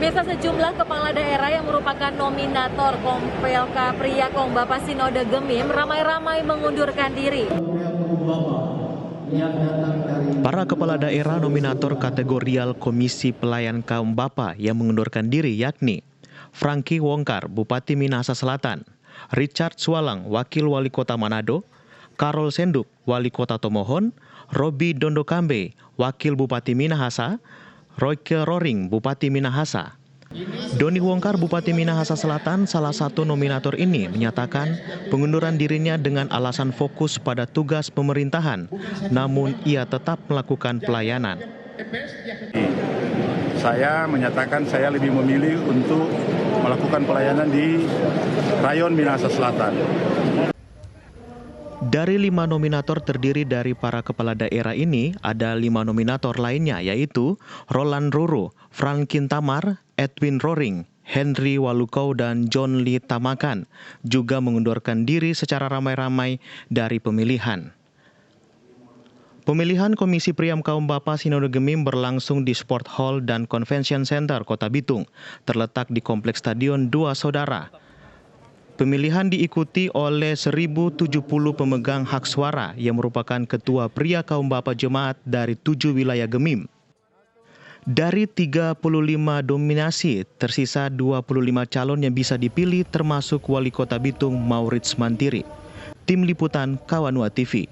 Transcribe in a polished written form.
Pemirsa, sejumlah kepala daerah yang merupakan nominator PLK Pria Kaum Bapak Sinode Gemim ramai-ramai mengundurkan diri. Para kepala daerah nominator kategorial Komisi Pelayan Kaum Bapa yang mengundurkan diri yakni Franky Wongkar, Bupati Minahasa Selatan, Richard Swalang, Wakil Wali Kota Manado, Karol Senduk, Wali Kota Tomohon, Robi Dondokambe, Wakil Bupati Minahasa, Royke Roring, Bupati Minahasa. Doni Wongkar, Bupati Minahasa Selatan, salah satu nominator ini menyatakan pengunduran dirinya dengan alasan fokus pada tugas pemerintahan, namun ia tetap melakukan pelayanan. Saya menyatakan saya lebih memilih untuk melakukan pelayanan di Rayon Minahasa Selatan. Dari 5 nominator terdiri dari para kepala daerah ini, ada 5 nominator lainnya yaitu Roland Ruru, Frankin Tamar, Edwin Roring, Henry Walukau, dan John Lee Tamakan juga mengundurkan diri secara ramai-ramai dari pemilihan. Pemilihan Komisi Priam Kaum Bapa Sinode Gemim berlangsung di Sport Hall dan Convention Center Kota Bitung, terletak di Kompleks Stadion Dua Saudara. Pemilihan diikuti oleh 1.070 pemegang hak suara yang merupakan ketua pria kaum bapa jemaat dari 7 wilayah Gemim. Dari 35 dominasi, tersisa 25 calon yang bisa dipilih termasuk Wali Kota Bitung Maurits Mantiri. Tim Liputan Kawanua TV.